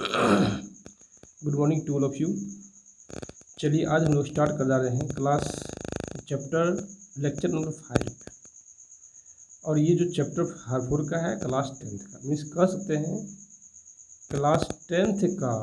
Good morning to all of you. चलिए आज हम लोग स्टार्ट कर जा रहे हैं क्लास चैप्टर लेक्चर नंबर 5 और ये जो चैप्टर 4 का है क्लास 10th का, मीन्स कह सकते हैं क्लास 10th का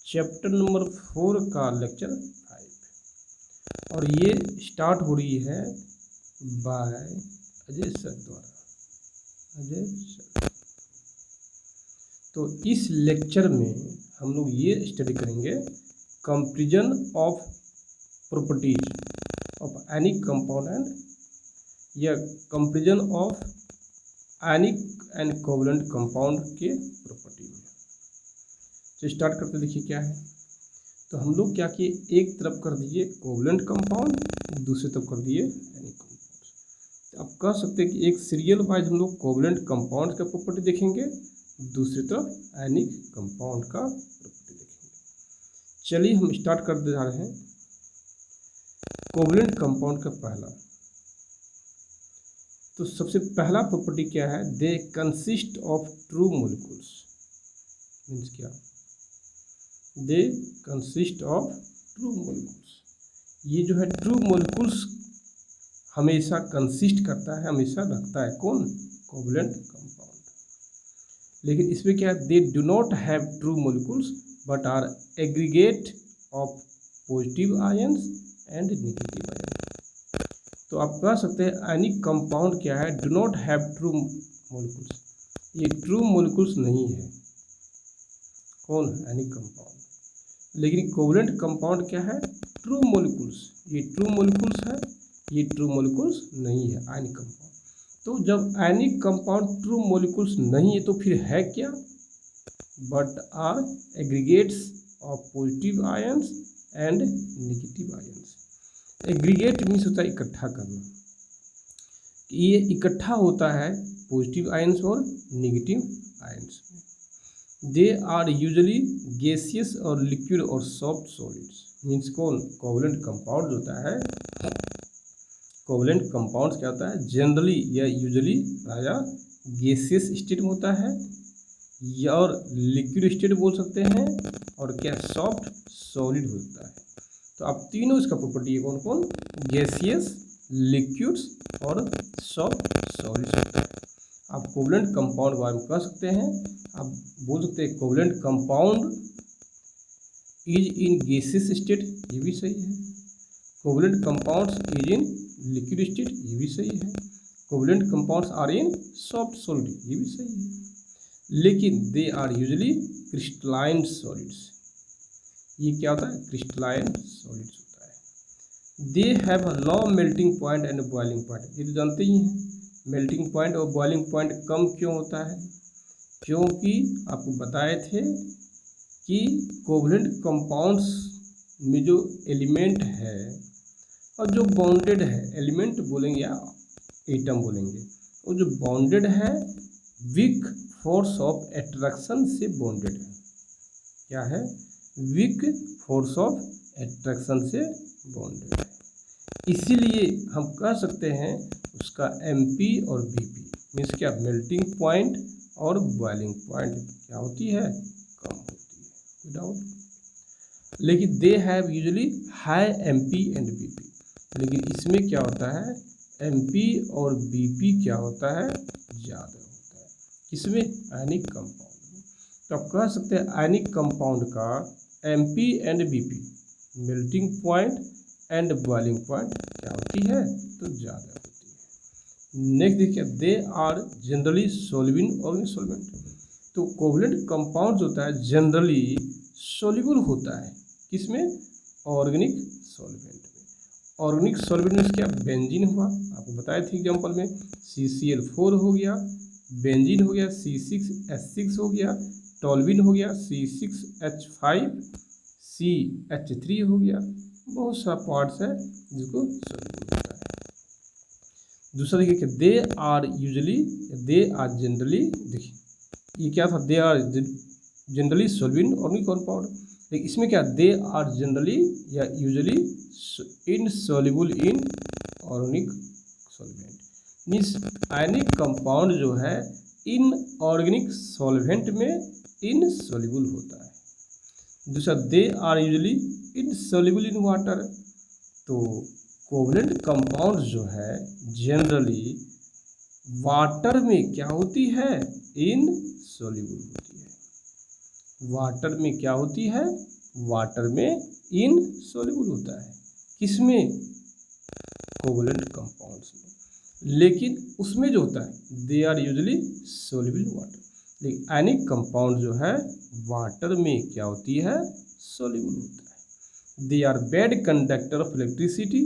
चैप्टर नंबर 4 का लेक्चर 5 और ये स्टार्ट हो रही है बाय अजय सर द्वारा। अजय सर, तो इस लेक्चर में हम लोग ये स्टडी करेंगे comparison of properties of any compound and या comparison of any and covalent compound के प्रॉपर्टी में। तो स्टार्ट करते देखिए क्या है। तो हम लोग क्या किए, एक तरफ कर दिए कोवलेंट कंपाउंड, दूसरी तरफ कर दिए एनी कंपाउंड। तो आप कह सकते हैं कि एक सीरियल वाइज हम लोग कोवलेंट कंपाउंड का प्रॉपर्टी देखेंगे, दूसरी तरफ एनी कंपाउंड का प्रॉपर्टी देखेंगे। चलिए हम स्टार्ट कर दे जा रहे हैं कोवलेंट कंपाउंड का पहला। तो सबसे पहला प्रॉपर्टी क्या है, they consist of true molecules. Means क्या, they consist of true molecules. ये जो है ट्रू मॉलिक्यूल्स हमेशा कंसिस्ट करता है, हमेशा रखता है कौन, कोवलेंट कंपाउंड। लेकिन इसमें क्या है, they do not have true molecules but are aggregate of positive ions and negative ions. तो आप कह सकते हैं एनी कंपाउंड क्या है, do not have true molecules. ये ट्रू मॉलिक्यूल्स नहीं है कौन, एनी कंपाउंड। लेकिन कोवलेंट कंपाउंड क्या है, ट्रू मॉलिक्यूल्स। ये ट्रू मॉलिक्यूल्स है, ये ट्रू मॉलिक्यूल्स नहीं है एनी कंपाउंड। तो जब एनी कंपाउंड ट्रू मॉलिक्यूल्स नहीं है तो फिर है क्या, but are aggregates of positive ions and negative ions. Aggregate means होता है इकट्ठा करना, ये इकट्ठा होता है पॉजिटिव आयंस और नेगेटिव आयंस में। दे आर यूजुअली गैसियस और लिक्विड और सॉफ्ट सॉलिड्स। मीन्स कौन, कोवलेंट कंपाउंड होता है। कोवलेंट कंपाउंड्स क्या होता है, जनरली या यूजुअली प्रायः गैसियस स्टेट में होता है या और लिक्विड स्टेट बोल सकते हैं, और क्या सॉफ्ट सॉलिड होता है। तो आप तीनों इसका प्रॉपर्टी है कौन कौन, गैसियस, लिक्विड्स और सॉफ्ट सॉलिड्स होता है। आप कोवलेंट कंपाउंड के बारे में कह सकते हैं, आप बोल सकते हैं covalent compound is in gaseous state, ये भी सही है। Covalent compounds is in liquid state, ये भी सही है। Covalent compounds are in soft solid, ये भी सही है। लेकिन they are usually crystalline solids. ये क्या होता है, क्रिस्टलाइन सॉलिड्स होता है। They have a low melting point and boiling point. ये तो जानते ही हैं मेल्टिंग पॉइंट और बॉइलिंग पॉइंट कम क्यों होता है, क्योंकि आपको बताए थे कि कोवलेंट कंपाउंड्स में जो एलिमेंट है और जो बॉन्डेड है, एलिमेंट बोलेंगे या एटम बोलेंगे, वो जो बॉन्डेड है वीक फोर्स ऑफ एट्रैक्शन से बॉन्डेड है। क्या है, वीक फोर्स ऑफ एट्रैक्शन से बॉन्डेड है। इसीलिए हम कह सकते हैं उसका MP और BP मीन्स क्या, मेल्टिंग पॉइंट और बॉइलिंग पॉइंट क्या होती है, कम होती है, विदाउट। लेकिन they have usually high MP and BP। लेकिन इसमें क्या होता है, MP और BP क्या होता है, ज़्यादा होता है। इसमें एनिक कंपाउंड। तो आप कह सकते हैं एनिक कंपाउंड का MP and BP melting point and boiling point क्या होती है, तो ज़्यादा होती है। नेक्स्ट देखिए, दे आर जनरली सोल्यूबल और इनसॉल्वेंट। तो कोवलेंट कंपाउंड होता है जनरली सोल्यूबल होता है, किसमें, ऑर्गेनिक सॉल्वेंट में। ऑर्गेनिक सॉल्वेंट में क्या, बेंजीन हुआ, आपको बताए थे एग्जाम्पल में, CCl4 हो गया, बेंजीन हो गया, C6H6 हो गया, टॉल्विन हो गया, C6H5, CH3 हो गया। बहुत सारा पार्ट्स है जिसको सोल्यूबल होता है। दूसरा देखिए कि they are usually, they are generally, देखिए ये क्या था, they are generally soluble organic compound. लेकिन इसमें क्या, दे आर जनरली या usually insoluble in organic solvent. Means ionic compound जो है इन ऑर्गेनिक सॉल्वेंट में इनसॉल्युबल होता है। दूसरा, they are usually insoluble in water. तो कोवलेंट कंपाउंड जो है जनरली वाटर में क्या होती है, इनसॉल्युबल होती है। वाटर में क्या होती है, वाटर में इनसॉल्युबल होता है। किसमें, कोवलेंट कंपाउंड्स में। लेकिन उसमें जो होता है they are usually soluble in water. लेकिन एनिक कंपाउंड जो है वाटर में क्या होती है, सोल्युबल होता है। They are bad conductor of electricity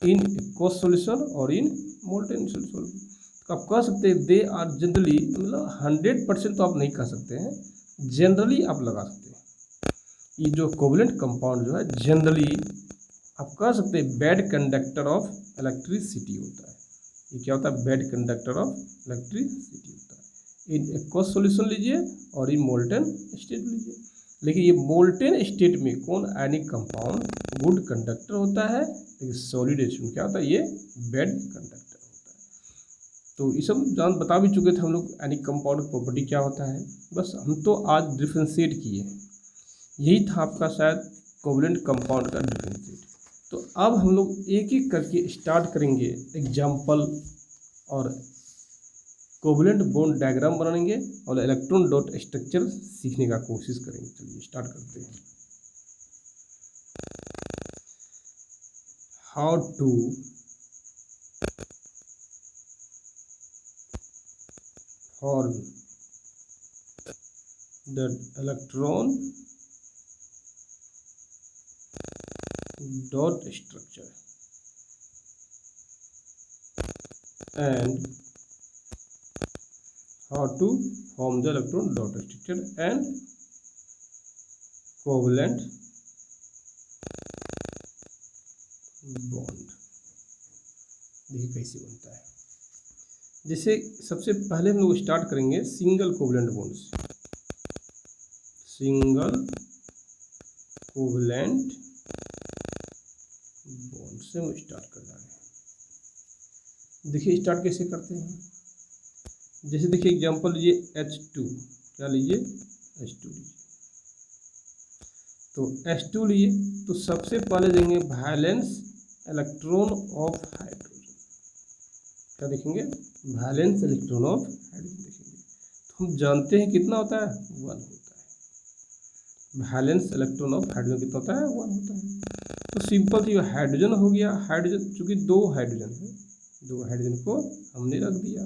in aqueous solution और इन मोल्टेन सॉल्यूशन। तो आप कह सकते हैं दे आर जनरली, मतलब 100% तो आप नहीं कह सकते हैं, जनरली आप लगा सकते हैं। ये जो कोवलेंट कंपाउंड जो है जनरली आप कह सकते हैं बैड कंडक्टर ऑफ इलेक्ट्रिसिटी होता है। ये क्या होता है, बैड कंडक्टर ऑफ इलेक्ट्रिसिटी होता है। इन एक्वस सॉल्यूशन लीजिए और इन मोल्टेन स्टेट लीजिए। लेकिन ये मोल्टेन स्टेट में कौन, एनिक कंपाउंड गुड कंडक्टर होता है, लेकिन सॉलिड स्टेट में क्या होता है, ये बैड कंडक्टर होता है। तो ये सब बता भी चुके थे हम लोग एनिक कंपाउंड प्रॉपर्टी क्या होता है। बस हम तो आज डिफ्रेंशिएट किए हैं, यही था आपका शायद कोवलेंट कंपाउंड का डिफ्रेंशिएट। तो अब हम लोग एक एक करके स्टार्ट करेंगे एग्जाम्पल और कोवलेंट बॉन्ड डायग्राम बनाएंगे और इलेक्ट्रॉन डॉट स्ट्रक्चर सीखने का कोशिश करेंगे। चलिए स्टार्ट करते हैं। How to form the electron dot structure and how to form the electron dot structure and covalent bond। देखिए कैसे बनता है। जैसे सबसे पहले हम लोग स्टार्ट करेंगे सिंगल कोवलेंट बॉन्ड से। सिंगल कोवलेंट बॉन्ड से हम स्टार्ट कर रहे हैं। देखिए स्टार्ट कैसे करते हैं। जैसे देखिए एग्जांपल लीजिए H2, क्या लीजिए, H2 लीजिए। तो H2 लिए तो सबसे पहले देंगे वैलेंस इलेक्ट्रॉन ऑफ हाइड्रोजन। क्या देखेंगे, वैलेंस इलेक्ट्रॉन ऑफ हाइड्रोजन देखेंगे। तो हम जानते हैं कितना होता है, 1 होता है। वैलेंस इलेक्ट्रॉन ऑफ हाइड्रोजन कितना होता है, 1 होता है। तो सिंपल थी, हाइड्रोजन हो गया। हाइड्रोजन चूंकि 2 हाइड्रोजन है, 2 हाइड्रोजन को हमने रख दिया।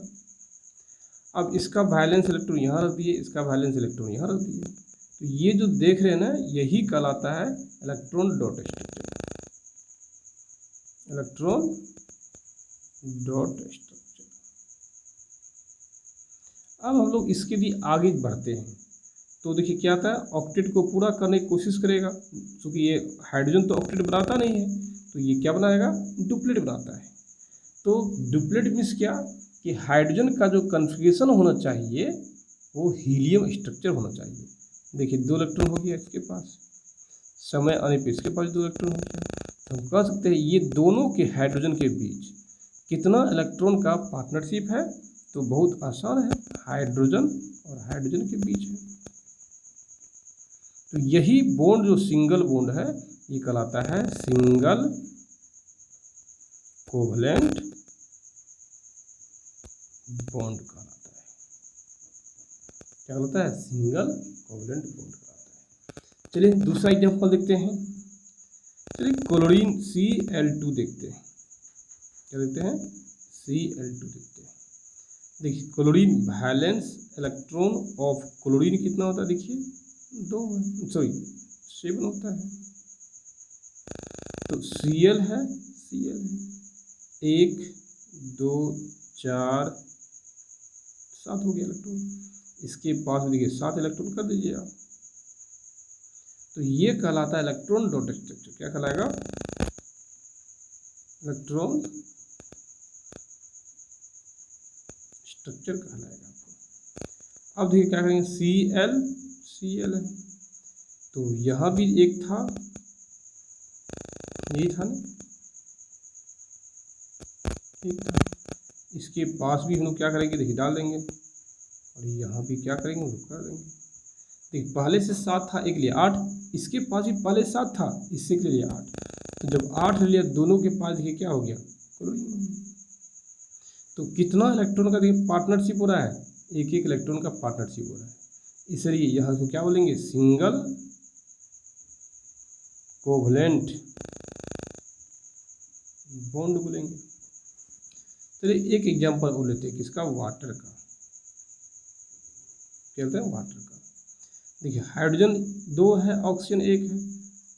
अब इसका वैलेंस इलेक्ट्रॉन यहाँ रख दिए, इसका वैलेंस इलेक्ट्रॉन यहाँ रख दिए। तो ये जो देख रहे हैं ना, यही कहलाता है electron dot structure. Electron dot structure. अब हम लोग इसके लिए आगे बढ़ते हैं। तो देखिए क्या था, ऑक्टेट को पूरा करने की कोशिश करेगा। क्योंकि ये हाइड्रोजन तो ऑक्टेट बनाता नहीं है, तो ये क्या बनाएगा, डुप्लेट बनाता है। तो डुप्लेट मीन्स क्या, कि हाइड्रोजन का जो कन्फिगरेशन होना चाहिए वो हीलियम स्ट्रक्चर होना चाहिए। देखिए 2 इलेक्ट्रॉन हो गया इसके पास, समय आने पे इसके पास 2 इलेक्ट्रॉन हो गया। तो हम कह सकते हैं ये दोनों के हाइड्रोजन के बीच कितना इलेक्ट्रॉन का पार्टनरशिप है। तो बहुत आसान है, हाइड्रोजन और हाइड्रोजन के बीच है। तो यही बॉन्ड जो सिंगल बॉन्ड है ये कहलाता है सिंगल कोवलेंट बॉन्ड कहलाता है। क्या कहलाता है, सिंगल कोवलेंट बॉन्ड कहलाता है। चलिए दूसरा एग्जांपल देखते हैं। चलिए क्लोरीन Cl2 देखते हैं। क्या देखते हैं, Cl2 देखते हैं। देखिए chlorine valence electron of chlorine कितना होता है, देखिए 7 होता है। तो Cl है, 1 2 4 7 हो गया इलेक्ट्रॉन। इसके पास देखिए 7 इलेक्ट्रॉन कर दीजिए आप। तो ये कहलाता है इलेक्ट्रॉन डॉट स्ट्रक्चर। क्या कहलाएगा, इलेक्ट्रॉन स्ट्रक्चर कहलाएगा आपको। अब देखिए क्या करेंगे, Cl है। तो यहाँ भी एक था, यही था ना, एक था। इसके पास भी हम लोग क्या करेंगे, देखिए डाल देंगे। और यहाँ भी क्या करेंगे, हम लोग कर देंगे। देखिए पहले से 7 था, एक लिया 8, इसके पास भी पहले 7 था, इससे के लिए 8, तो जब 8 ले लिया दोनों के पास, देखिए क्या हो गया, तो कितना इलेक्ट्रॉन का देखिए पार्टनरशिप हो रहा है, एक एक इलेक्ट्रॉन का पार्टनरशिप हो रहा है, इसलिए यहाँ को क्या बोलेंगे, सिंगल कोवलेंट बॉन्ड बोलेंगे। चलिए एक एग्जांपल और लेते हैं, किसका, वाटर का, क्या बोलते हैं, वाटर का। देखिए हाइड्रोजन 2 है, ऑक्सीजन 1 है,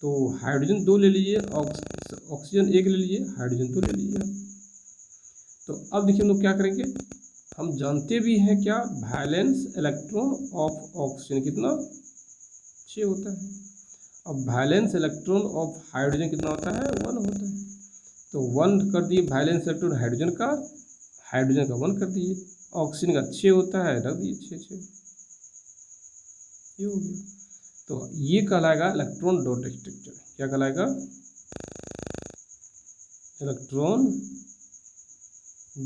तो हाइड्रोजन 2 ले लीजिए, ऑक्सीजन 1 ले लीजिए, हाइड्रोजन 2 ले लीजिए। तो अब देखिए हम लोग क्या करेंगे, हम जानते भी हैं क्या, वैलेंस इलेक्ट्रॉन ऑफ ऑक्सीजन कितना, 6 होता है। अब वैलेंस इलेक्ट्रॉन ऑफ हाइड्रोजन कितना होता है, 1 होता है। तो 1 कर दिए वैलेंस इलेक्ट्रॉन हाइड्रोजन का 1 कर दिए, ऑक्सीजन का 6 होता है, रख दिए 6, ये हो गया। तो ये कहलाएगा इलेक्ट्रॉन डॉट स्ट्रक्चर, क्या कहलाएगा, इलेक्ट्रॉन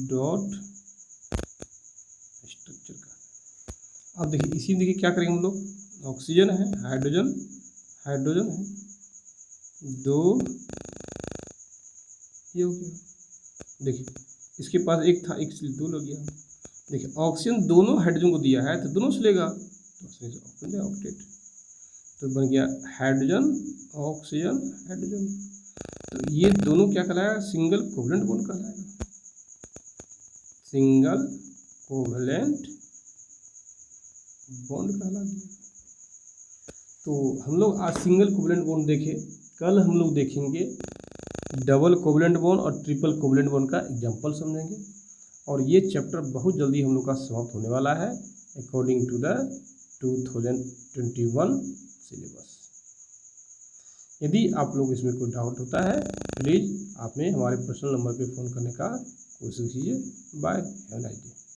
डॉट स्ट्रक्चर का। अब देखिए इसी में देखिए क्या करेंगे हम लोग, ऑक्सीजन है, हाइड्रोजन है, 2, ये हो गया। देखिए इसके पास 1 था, 1 से 2 लग गया। देखिए ऑक्सीजन दोनों हाइड्रोजन को दिया है, तो दोनों से लेगा, तो ऑक्सीजन ऑक्टेट, तो बन गया हाइड्रोजन ऑक्सीजन हाइड्रोजन। तो ये दोनों क्या कहलाएगा, सिंगल कोवलेंट बॉन्ड कहलाएगा, सिंगल कोवलेंट बॉन्ड कहला गया। तो हम लोग आज सिंगल कोवलेंट बॉन्ड देखे, कल हम लोग देखेंगे डबल कोवलेंट बॉन्ड और ट्रिपल कोवलेंट बॉन्ड का एग्जांपल समझेंगे, और ये चैप्टर बहुत जल्दी हम लोग का समाप्त होने वाला है अकॉर्डिंग टू द 2021 सिलेबस। यदि आप लोग इसमें कोई डाउट होता है, प्लीज़ आप में हमारे पर्सनल नंबर पे फ़ोन करने का कोशिश कीजिए। Bye, have a nice day.